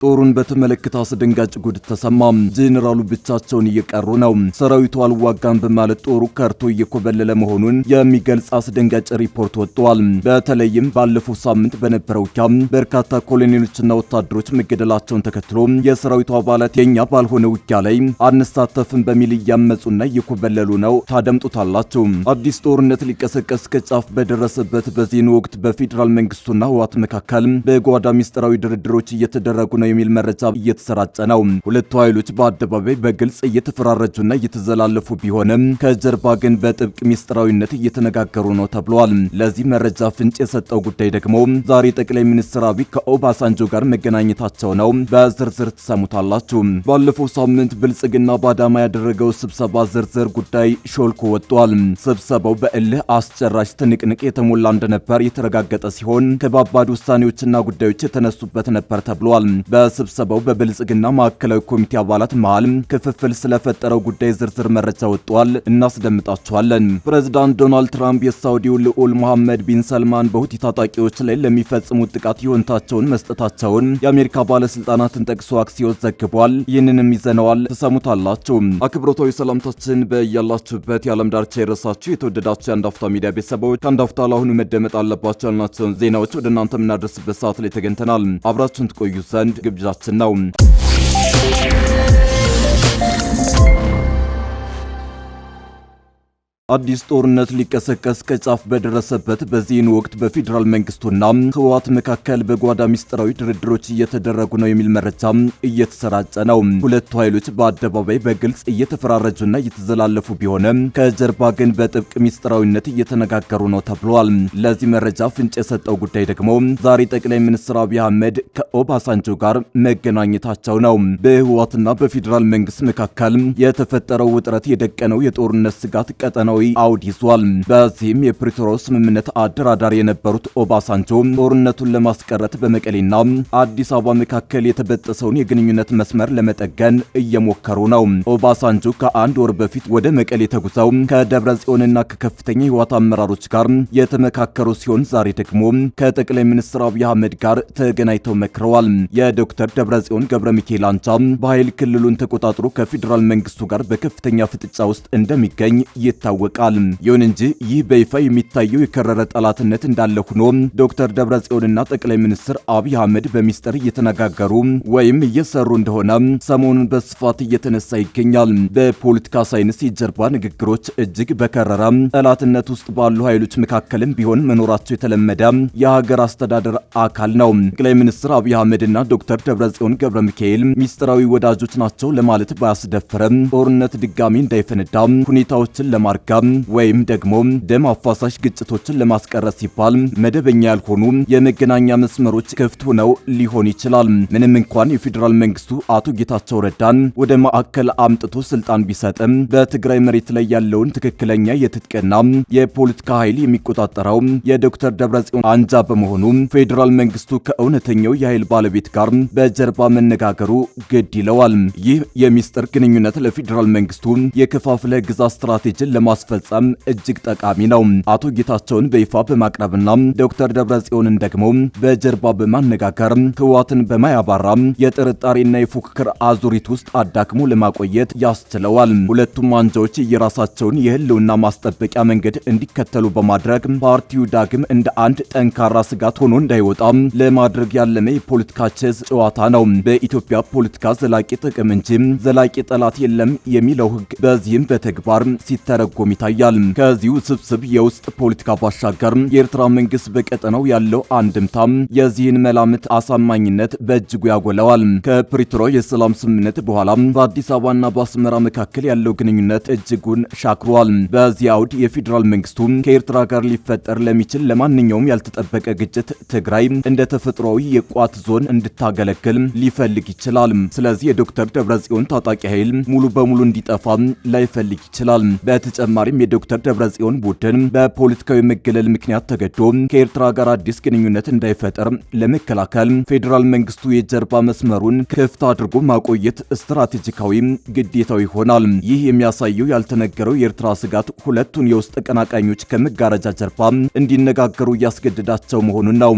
ጦሩን በተመለከተ አስደንጋጭ ጉድ ተሰማ። ጄኔራሉ ብቻቸውን እየቀሩ ነው። ሰራዊቱ አልዋጋም በማለት ጦሩ ከርቶ እየኮበለለ መሆኑን የሚገልጽ አስደንጋጭ ሪፖርት ወጥቷል። በተለይም ባለፈው ሳምንት በነበረው ውጊያ በርካታ ኮሎኔሎችና ወታደሮች መገደላቸውን ተከትሎ የሰራዊቱ አባላት የኛ ባልሆነ ውጊያ ላይ አንሳተፍም በሚል እያመጹና እየኮበለሉ ነው። ታደምጡታላችሁ። አዲስ ጦርነት ሊቀሰቀስ ከጫፍ በደረሰበት በዚህ ወቅት በፌዴራል መንግስቱና ህወሓት መካከል በጓዳ ሚስጥራዊ ድርድሮች እየተደረጉ ነው የሚል መረጃ እየተሰራጨ ነው። ሁለቱ ኃይሎች በአደባባይ በግልጽ እየተፈራረጁና እየተዘላለፉ ቢሆንም ከጀርባ ግን በጥብቅ ሚስጥራዊነት እየተነጋገሩ ነው ተብሏል። ለዚህ መረጃ ፍንጭ የሰጠው ጉዳይ ደግሞ ዛሬ ጠቅላይ ሚኒስትር አብይ ከኦባሳንጆ ጋር መገናኘታቸው ነው። በዝርዝር ትሰሙታላችሁ። ባለፈው ሳምንት ብልጽግና በአዳማ ያደረገው ስብሰባ ዝርዝር ጉዳይ ሾልኮ ወጥቷል። ስብሰባው በእልህ አስጨራሽ ትንቅንቅ የተሞላ እንደነበር የተረጋገጠ ሲሆን ከባባድ ውሳኔዎችና ጉዳዮች የተነሱበት ነበር ተብሏል። በስብሰባው በብልጽግና ማዕከላዊ ኮሚቴ አባላት መሃል ክፍፍል ስለፈጠረው ጉዳይ ዝርዝር መረጃ ወጥቷል። እናስደምጣችኋለን። ፕሬዝዳንት ዶናልድ ትራምፕ የሳውዲው ልዑል መሐመድ ቢን ሰልማን በሁቲ ታጣቂዎች ላይ ለሚፈጽሙት ጥቃት ይሁንታቸውን መስጠታቸውን የአሜሪካ ባለስልጣናትን ጠቅሶ አክሲዮስ ዘግቧል። ይህንንም ይዘነዋል፣ ተሰሙታላችሁ። አክብሮታዊ ሰላምታችን በያላችሁበት የዓለም ዳርቻ የረሳችሁ የተወደዳችሁ የአንድ አፍታ ሚዲያ ቤተሰቦች ከአንድ አፍታ ለአሁኑ መደመጥ አለባቸው ያልናቸውን ዜናዎች ወደ እናንተ የምናደርስበት ሰዓት ላይ ተገኝተናል። አብራችሁን ትቆዩ ዘንድ ግብዣችን ነው። አዲስ ጦርነት ሊቀሰቀስ ከጫፍ በደረሰበት በዚህን ወቅት በፌዴራል መንግስቱና ህወሓት መካከል በጓዳ ሚስጥራዊ ድርድሮች እየተደረጉ ነው የሚል መረጃ እየተሰራጨ ነው። ሁለቱ ኃይሎች በአደባባይ በግልጽ እየተፈራረጁና እየተዘላለፉ ቢሆንም ከጀርባ ግን በጥብቅ ሚስጥራዊነት እየተነጋገሩ ነው ተብሏል። ለዚህ መረጃ ፍንጭ የሰጠው ጉዳይ ደግሞ ዛሬ ጠቅላይ ሚኒስትር አብይ አህመድ ከኦባሳንጆ ጋር መገናኘታቸው ነው። በህወሓትና በፌዴራል መንግስት መካከል የተፈጠረው ውጥረት የደቀነው የጦርነት ስጋት ቀጠናው አውድ ይዟል። በዚህም የፕሪቶሪያው ስምምነት አደራዳሪ የነበሩት ኦባሳንጆ ጦርነቱን ለማስቀረት በመቀሌና አዲስ አበባ መካከል የተበጠሰውን የግንኙነት መስመር ለመጠገን እየሞከሩ ነው። ኦባሳንጆ ከአንድ ወር በፊት ወደ መቀሌ ተጉዘው ከደብረ ጽዮንና ከከፍተኛ የህወሓት አመራሮች ጋር የተመካከሩ ሲሆን ዛሬ ደግሞ ከጠቅላይ ሚኒስትር አብይ አህመድ ጋር ተገናኝተው መክረዋል። የዶክተር ደብረ ጽዮን ገብረ ሚካኤል አንጃ በኃይል ክልሉን ተቆጣጥሮ ከፌዴራል መንግስቱ ጋር በከፍተኛ ፍጥጫ ውስጥ እንደሚገኝ ይታወቃል። ይሁን እንጂ ይህ በይፋ የሚታየው የከረረ ጠላትነት እንዳለ ሆኖ ዶክተር ደብረጽዮንና ጠቅላይ ሚኒስትር አብይ አህመድ በሚስጥር እየተነጋገሩ ወይም እየሰሩ እንደሆነ ሰሞኑን በስፋት እየተነሳ ይገኛል። በፖለቲካ ሳይንስ የጀርባ ንግግሮች እጅግ በከረረ ጠላትነት ውስጥ ባሉ ኃይሎች መካከልም ቢሆን መኖራቸው የተለመደ የሀገር አስተዳደር አካል ነው። ጠቅላይ ሚኒስትር አብይ አህመድና ዶክተር ደብረጽዮን ገብረ ሚካኤል ሚስጥራዊ ወዳጆች ናቸው ለማለት ባያስደፍርም ጦርነት ድጋሚ እንዳይፈነዳ ሁኔታዎችን ለማርጋብ ወይም ደግሞ ደም አፋሳሽ ግጭቶችን ለማስቀረት ሲባል መደበኛ ያልሆኑ የመገናኛ መስመሮች ክፍት ሆነው ሊሆን ይችላል። ምንም እንኳን የፌዴራል መንግስቱ አቶ ጌታቸው ረዳን ወደ ማዕከል አምጥቶ ስልጣን ቢሰጥም በትግራይ መሬት ላይ ያለውን ትክክለኛ የትጥቅና የፖለቲካ ኃይል የሚቆጣጠረው የዶክተር ደብረጽዮን አንጃ በመሆኑ ፌዴራል መንግስቱ ከእውነተኛው የኃይል ባለቤት ጋር በጀርባ መነጋገሩ ግድ ይለዋል። ይህ የሚስጥር ግንኙነት ለፌዴራል መንግስቱ የከፋፍለ ግዛት ስትራቴጂን ለማስፈጸም እጅግ ጠቃሚ ነው። አቶ ጌታቸውን በይፋ በማቅረብና ዶክተር ደብረጽዮንን ደግሞ በጀርባ በማነጋገር ህወሓትን በማያባራ የጥርጣሬና የፉክክር አዙሪት ውስጥ አዳክሞ ለማቆየት ያስችለዋል። ሁለቱም አንጃዎች የራሳቸውን የህልውና ማስጠበቂያ መንገድ እንዲከተሉ በማድረግ ፓርቲው ዳግም እንደ አንድ ጠንካራ ስጋት ሆኖ እንዳይወጣ ለማድረግ ያለመ የፖለቲካ ቼዝ ጨዋታ ነው። በኢትዮጵያ ፖለቲካ ዘላቂ ጥቅም እንጂ ዘላቂ ጠላት የለም የሚለው ህግ በዚህም በተግባር ሲተረጎም ይታያል። ከዚሁ ስብስብ የውስጥ ፖለቲካ ባሻገር የኤርትራ መንግስት በቀጠናው ያለው አንድምታ የዚህን መላምት አሳማኝነት በእጅጉ ያጎለዋል። ከፕሪቶሪያው የሰላም ስምምነት በኋላ በአዲስ አበባና በአስመራ መካከል ያለው ግንኙነት እጅጉን ሻክሯል። በዚህ አውድ የፌዴራል መንግስቱ ከኤርትራ ጋር ሊፈጠር ለሚችል ለማንኛውም ያልተጠበቀ ግጭት ትግራይ እንደ ተፈጥሯዊ የቋት ዞን እንድታገለግል ሊፈልግ ይችላል። ስለዚህ የዶክተር ደብረጽዮን ታጣቂ ኃይል ሙሉ በሙሉ እንዲጠፋ ላይፈልግ ይችላል። በተጨማሪም የዶክተር ደብረጽዮን ቡድን በፖለቲካዊ መገለል ምክንያት ተገዶ ከኤርትራ ጋር አዲስ ግንኙነት እንዳይፈጠር ለመከላከል ፌዴራል መንግስቱ የጀርባ መስመሩን ክፍት አድርጎ ማቆየት ስትራቴጂካዊ ግዴታው ይሆናል። ይህ የሚያሳየው ያልተነገረው የኤርትራ ስጋት ሁለቱን የውስጥ ተቀናቃኞች ከመጋረጃ ጀርባ እንዲነጋገሩ እያስገደዳቸው መሆኑን ነው።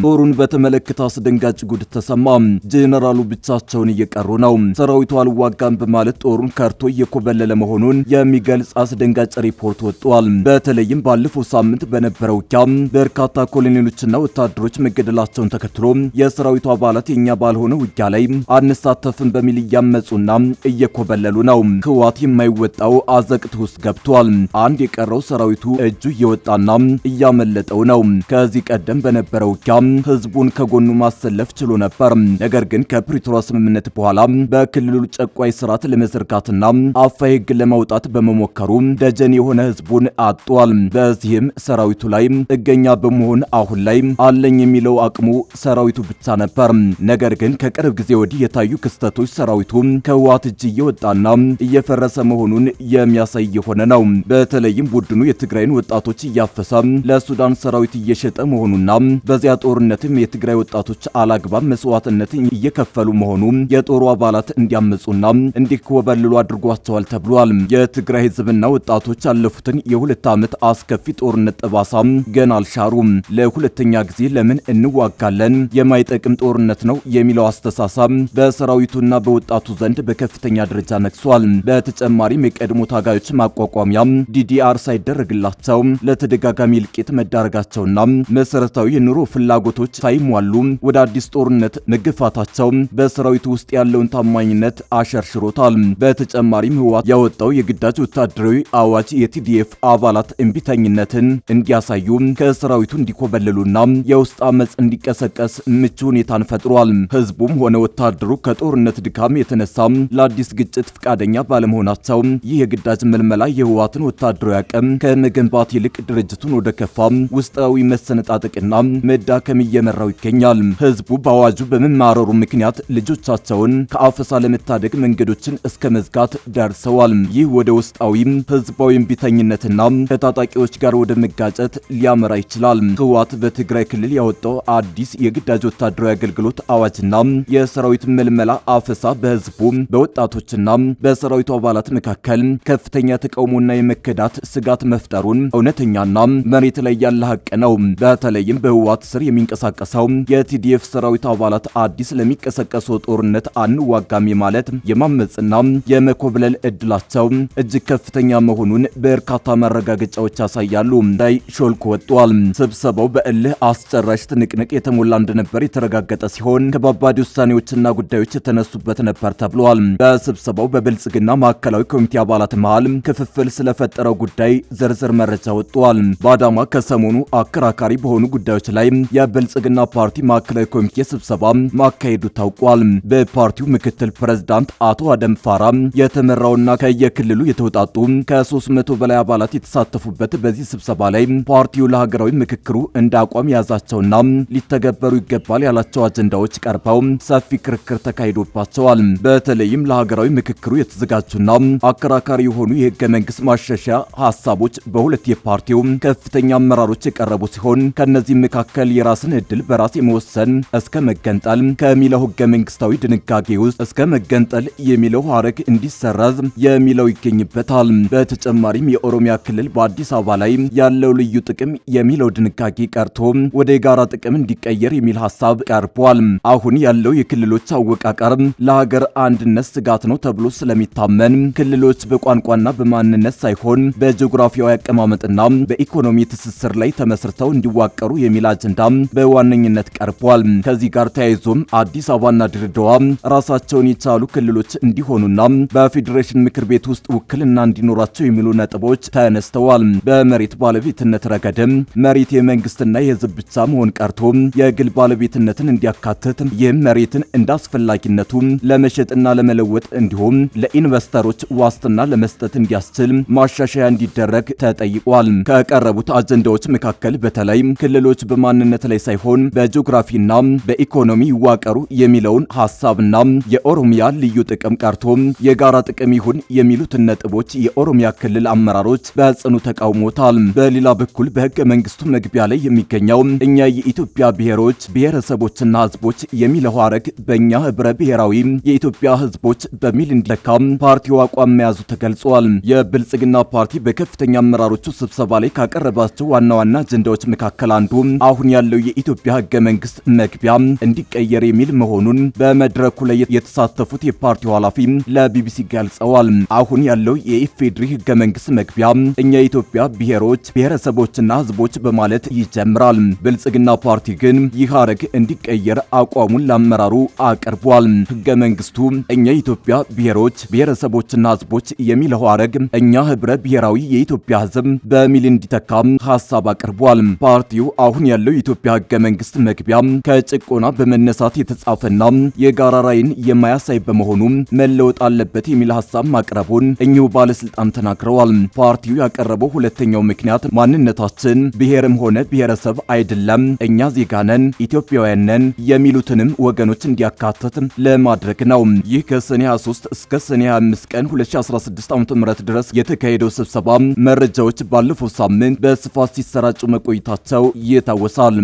ጦሩን በተመለከተ አስደንጋጭ ጉድ ተሰማ። ጄኔራሉ ብቻቸውን እየቀሩ ነው። ሰራዊቱ አልዋጋም በማለት ጦሩን ከርቶ እየኮበለለ መሆኑን የሚገልጽ አስደንጋጭ ሪፖርት ወጥቷል። በተለይም ባለፈው ሳምንት በነበረው ውጊያ በርካታ ኮሎኔሎችና ወታደሮች መገደላቸውን ተከትሎ የሰራዊቱ አባላት የኛ ባልሆነ ውጊያ ላይ አንሳተፍም በሚል እያመጹና እየኮበለሉ ነው። ህወሓት የማይወጣው አዘቅት ውስጥ ገብቷል። አንድ የቀረው ሰራዊቱ እጁ እየወጣና እያመለጠው ነው። ከዚህ ቀደም በነበረው ውጊያ ህዝቡን ከጎኑ ማሰለፍ ችሎ ነበር። ነገር ግን ከፕሪቶሪያ ስምምነት በኋላ በክልሉ ጨቋይ ስርዓት ለመዘርጋትና አፋይ ህግ ለማውጣት በመሞከሩ ደጀን የሆነ ህዝቡን አጥቷል። በዚህም ሰራዊቱ ላይ ጥገኛ በመሆን አሁን ላይ አለኝ የሚለው አቅሙ ሰራዊቱ ብቻ ነበር። ነገር ግን ከቅርብ ጊዜ ወዲህ የታዩ ክስተቶች ሰራዊቱ ከህወሓት እጅ እየወጣና እየፈረሰ መሆኑን የሚያሳይ የሆነ ነው። በተለይም ቡድኑ የትግራይን ወጣቶች እያፈሰ ለሱዳን ሰራዊት እየሸጠ መሆኑና በዚያ ጦርነትም የትግራይ ወጣቶች አላግባብ መስዋዕትነትን እየከፈሉ መሆኑ የጦሩ አባላት እንዲያመጹና እንዲኮበልሉ አድርጓቸዋል ተብሏል። የትግራይ ህዝብና ወጣቶች ያለፉትን የሁለት ዓመት አስከፊ ጦርነት ጠባሳ ገና አልሻሩም። ለሁለተኛ ጊዜ ለምን እንዋጋለን? የማይጠቅም ጦርነት ነው የሚለው አስተሳሰብ በሰራዊቱና በወጣቱ ዘንድ በከፍተኛ ደረጃ ነግሷል። በተጨማሪም የቀድሞ ታጋዮች ማቋቋሚያ ዲዲአር ሳይደረግላቸው ለተደጋጋሚ እልቂት መዳረጋቸውና መሰረታዊ የኑሮ ፍላጎቶች ሳይሟሉ ወደ አዲስ ጦርነት መገፋታቸው በሰራዊቱ ውስጥ ያለውን ታማኝነት አሸርሽሮታል። በተጨማሪም ህወሓት ያወጣው የግዳጅ ወታደራዊ አዋጅ የቲዲኤፍ አባላት እምቢተኝነትን እንዲያሳዩ ከሰራዊቱ እንዲኮበለሉና የውስጥ አመጽ እንዲቀሰቀስ ምቹ ሁኔታን ፈጥሯል። ህዝቡም ሆነ ወታደሩ ከጦርነት ድካም የተነሳ ለአዲስ ግጭት ፈቃደኛ ባለመሆናቸው ይህ የግዳጅ መልመላ የህወሓትን ወታደራዊ አቅም ከመገንባት ይልቅ ድርጅቱን ወደ ከፋ ውስጣዊ መሰነጣጠቅና መዳከም እየመራው ይገኛል። ህዝቡ በአዋጁ በመማረሩ ምክንያት ልጆቻቸውን ከአፈሳ ለመታደግ መንገዶችን እስከ መዝጋት ደርሰዋል። ይህ ወደ ውስጣዊ ህዝባዊ እምቢተኝነትና ከታጣቂዎች ጋር ወደ መጋጨት ሊያመራ ይችላል። ህወሓት በትግራይ ክልል ያወጣው አዲስ የግዳጅ ወታደራዊ አገልግሎት አዋጅና የሰራዊት መልመላ አፈሳ በህዝቡ በወጣቶችና በሰራዊቱ አባላት መካከል ከፍተኛ ተቃውሞና የመከዳት ስጋት መፍጠሩን እውነተኛና መሬት ላይ ያለ ሀቅ ነው። በተለይም በህወሓት ስር የሚንቀሳቀሰው የቲዲኤፍ ሰራዊት አባላት አዲስ ለሚቀሰቀሰው ጦርነት አንዋጋም ማለት የማመጽና የመኮብለል እድላቸው እጅግ ከፍተኛ መሆኑን በርካታ ማረጋገጫዎች ያሳያሉ። ላይ ሾልኮ ወጥቷል። ስብሰባው በእልህ አስጨራሽ ትንቅንቅ የተሞላ እንደነበር የተረጋገጠ ሲሆን ከባባድ ውሳኔዎችና ጉዳዮች የተነሱበት ነበር ተብሏል። በስብሰባው በብልጽግና ማዕከላዊ ኮሚቴ አባላት መሃል ክፍፍል ስለፈጠረው ጉዳይ ዝርዝር መረጃ ወጥቷል። በአዳማ ከሰሞኑ አከራካሪ በሆኑ ጉዳዮች ላይ የብልጽግና ፓርቲ ማዕከላዊ ኮሚቴ ስብሰባ ማካሄዱ ታውቋል። በፓርቲው ምክትል ፕሬዝዳንት አቶ አደም ፋራ የተመራውና ከየክልሉ የተውጣጡ ከ300 በላይ አባላት የተሳተፉበት በዚህ ስብሰባ ላይ ፓርቲው ለሀገራዊ ምክክሩ እንደ አቋም ያዛቸውና ሊተገበሩ ይገባል ያላቸው አጀንዳዎች ቀርበው ሰፊ ክርክር ተካሂዶባቸዋል። በተለይም ለሀገራዊ ምክክሩ የተዘጋጁና አከራካሪ የሆኑ የህገ መንግስት ማሻሻያ ሐሳቦች በሁለት የፓርቲው ከፍተኛ አመራሮች የቀረቡ ሲሆን ከነዚህ መካከል የራስን እድል በራስ የመወሰን እስከ መገንጠል ከሚለው ህገ መንግስታዊ ድንጋጌ ውስጥ እስከ መገንጠል የሚለው ሐረግ እንዲሰረዝ የሚለው ይገኝበታል። በተጨማሪም የኦሮሚያ ክልል በአዲስ አበባ ላይ ያለው ልዩ ጥቅም የሚለው ድንጋጌ ቀርቶ ወደ የጋራ ጥቅም እንዲቀየር የሚል ሐሳብ ቀርቧል። አሁን ያለው የክልሎች አወቃቀር ለሀገር አንድነት ስጋት ነው ተብሎ ስለሚታመን ክልሎች በቋንቋና በማንነት ሳይሆን በጂኦግራፊያዊ አቀማመጥና በኢኮኖሚ ትስስር ላይ ተመስርተው እንዲዋቀሩ የሚል አጀንዳ በዋነኝነት ቀርቧል። ከዚህ ጋር ተያይዞም አዲስ አበባና ድሬዳዋ ራሳቸውን የቻሉ ክልሎች እንዲሆኑና በፌዴሬሽን ምክር ቤት ውስጥ ውክልና እንዲኖራቸው የሚሉ ነጥቦች ተነስተዋል። በመሬት ባለቤትነት ረገድም መሬት የመንግስትና የህዝብ ብቻ መሆን ቀርቶ የግል ባለቤትነትን እንዲያካትት፣ ይህም መሬትን እንዳስፈላጊነቱ ለመሸጥና ለመለወጥ እንዲሁም ለኢንቨስተሮች ዋስትና ለመስጠት እንዲያስችል ማሻሻያ እንዲደረግ ተጠይቋል። ከቀረቡት አጀንዳዎች መካከል በተለይ ክልሎች በማንነት ላይ ሳይሆን በጂኦግራፊና በኢኮኖሚ ይዋቀሩ የሚለውን ሐሳብና የኦሮሚያ ልዩ ጥቅም ቀርቶ የጋራ ጥቅም ይሁን የሚሉትን ነጥቦች የኦሮሚያ ክልል አመራሮች በጽኑ ተቃውሞታል። በሌላ በኩል በህገ መንግስቱ መግቢያ ላይ የሚገኘው እኛ የኢትዮጵያ ብሔሮች ብሔረሰቦችና ህዝቦች የሚለው ሐረግ በእኛ ህብረ ብሔራዊ የኢትዮጵያ ህዝቦች በሚል እንዲለካ ፓርቲው አቋም መያዙ ተገልጿል። የብልጽግና ፓርቲ በከፍተኛ አመራሮቹ ስብሰባ ላይ ካቀረባቸው ዋና ዋና አጀንዳዎች መካከል አንዱ አሁን ያለው የኢትዮጵያ ህገ መንግስት መግቢያ እንዲቀየር የሚል መሆኑን በመድረኩ ላይ የተሳተፉት የፓርቲው ኃላፊ ለቢቢሲ ገልጸዋል። አሁን ያለው የኢፌዴሪ ህገ መንግስት መግቢያ እኛ የኢትዮጵያ ብሔሮች፣ ብሔረሰቦችና ህዝቦች በማለት ይጀምራል። ብልጽግና ፓርቲ ግን ይህ ሐረግ እንዲቀየር አቋሙን ለአመራሩ አቅርቧል። ህገ መንግስቱ እኛ የኢትዮጵያ ብሔሮች፣ ብሔረሰቦችና ህዝቦች የሚለው ሐረግ እኛ ህብረ ብሔራዊ የኢትዮጵያ ህዝብ በሚል እንዲተካ ሐሳብ አቅርቧል። ፓርቲው አሁን ያለው የኢትዮጵያ ህገ መንግስት መግቢያ ከጭቆና በመነሳት የተጻፈና የጋራ ራዕይን የማያሳይ በመሆኑ መለወጥ አለበት የሚል ሐሳብ ማቅረቡን እኚሁ ባለስልጣን ተናግረዋል። ፓርቲው ያቀረበው ሁለተኛው ምክንያት ማንነታችን ብሔርም ሆነ ብሔረሰብ አይደለም፣ እኛ ዜጋ ነን፣ ኢትዮጵያውያን ነን የሚሉትንም ወገኖች እንዲያካትት ለማድረግ ነው። ይህ ከሰኔ 23 እስከ ሰኔ 25 ቀን 2016 ዓ.ም ድረስ የተካሄደው ስብሰባ መረጃዎች ባለፈው ሳምንት በስፋት ሲሰራጩ መቆየታቸው ይታወሳል።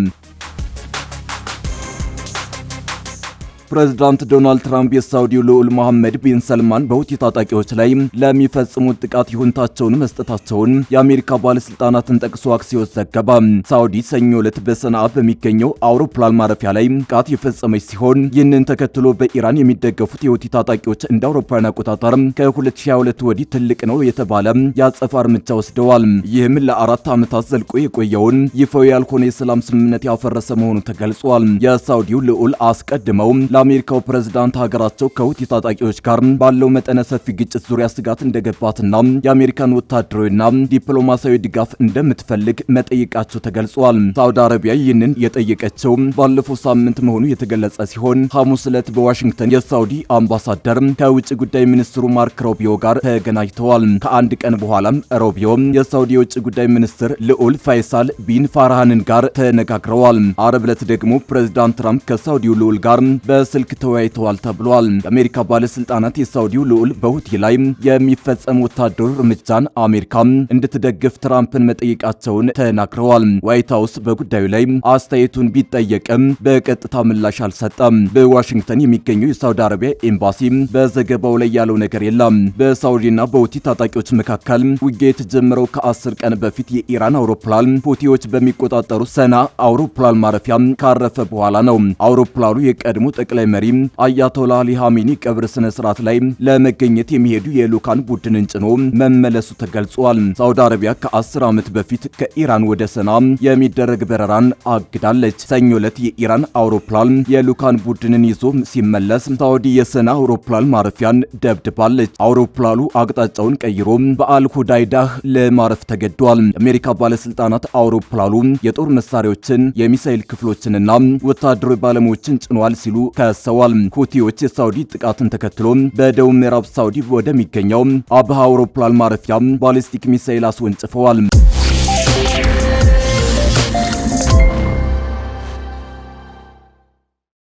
ፕሬዝዳንት ዶናልድ ትራምፕ የሳውዲው ልዑል መሐመድ ቢን ሰልማን በሁቲ ታጣቂዎች ላይ ለሚፈጽሙት ጥቃት ይሁንታቸውን መስጠታቸውን የአሜሪካ ባለስልጣናትን ጠቅሶ አክሲዮስ ዘገባ። ሳውዲ ሰኞ ዕለት በሰንዓ በሚገኘው አውሮፕላን ማረፊያ ላይ ጥቃት የፈጸመች ሲሆን ይህንን ተከትሎ በኢራን የሚደገፉት የሁቲ ታጣቂዎች እንደ አውሮፓውያን አቆጣጠር ከ2022 ወዲህ ትልቅ ነው የተባለ የአጸፋ እርምጃ ወስደዋል። ይህም ለ4 ዓመታት ዘልቆ የቆየውን ይፋዊ ያልሆነ የሰላም ስምምነት ያፈረሰ መሆኑ ተገልጿል። የሳውዲው ልዑል አስቀድመው ለአሜሪካው ፕሬዝዳንት ሀገራቸው ከሁቲ ታጣቂዎች ጋር ባለው መጠነ ሰፊ ግጭት ዙሪያ ስጋት እንደገባትና የአሜሪካን ወታደራዊና ዲፕሎማሲያዊ ድጋፍ እንደምትፈልግ መጠየቃቸው ተገልጿል። ሳውዲ አረቢያ ይህንን የጠየቀችው ባለፈው ሳምንት መሆኑ የተገለጸ ሲሆን ሐሙስ ዕለት በዋሽንግተን የሳውዲ አምባሳደር ከውጭ ጉዳይ ሚኒስትሩ ማርክ ሮቢዮ ጋር ተገናኝተዋል። ከአንድ ቀን በኋላም ሮቢዮ የሳውዲ የውጭ ጉዳይ ሚኒስትር ልዑል ፋይሳል ቢን ፋርሃንን ጋር ተነጋግረዋል። አረብ ዕለት ደግሞ ፕሬዝዳንት ትራምፕ ከሳውዲው ልዑል ጋር በስልክ ተወያይተዋል ተብሏል። የአሜሪካ ባለስልጣናት የሳውዲው ልዑል በሁቲ ላይ የሚፈጸም ወታደራዊ እርምጃን አሜሪካ እንድትደግፍ ትራምፕን መጠየቃቸውን ተናግረዋል። ዋይት ሃውስ በጉዳዩ ላይ አስተያየቱን ቢጠየቅም በቀጥታ ምላሽ አልሰጠም። በዋሽንግተን የሚገኘው የሳውዲ አረቢያ ኤምባሲ በዘገባው ላይ ያለው ነገር የለም። በሳውዲና በሁቲ ታጣቂዎች መካከል ውጊያ የተጀመረው ከ10 ቀን በፊት የኢራን አውሮፕላን ሁቲዎች በሚቆጣጠሩ ሰና አውሮፕላን ማረፊያ ካረፈ በኋላ ነው። አውሮፕላኑ የቀድሞ ጠቅላይ መሪ አያቶላ አሊ ኻሜኒ ቀብር ስነ ስርዓት ላይ ለመገኘት የሚሄዱ የልኡካን ቡድንን ጭኖ መመለሱ ተገልጿል። ሳውዲ አረቢያ ከ10 ዓመት በፊት ከኢራን ወደ ሰና የሚደረግ በረራን አግዳለች። ሰኞ ዕለት የኢራን አውሮፕላን የልኡካን ቡድንን ይዞ ሲመለስ ሳውዲ የሰና አውሮፕላን ማረፊያን ደብድባለች። አውሮፕላኑ አቅጣጫውን ቀይሮ በአል ሁዳይዳህ ለማረፍ ተገዷል። የአሜሪካ ባለስልጣናት አውሮፕላኑ የጦር መሳሪያዎችን፣ የሚሳኤል ክፍሎችንና ወታደራዊ ባለሙያዎችን ጭኗል ሲሉ ከሰዋል። ሁቲዎች የሳውዲ ጥቃትን ተከትሎ በደቡብ ምዕራብ ሳውዲ ወደሚገኘው አብሃ አውሮፕላን ማረፊያ ባሊስቲክ ሚሳኤል አስወንጭፈዋል።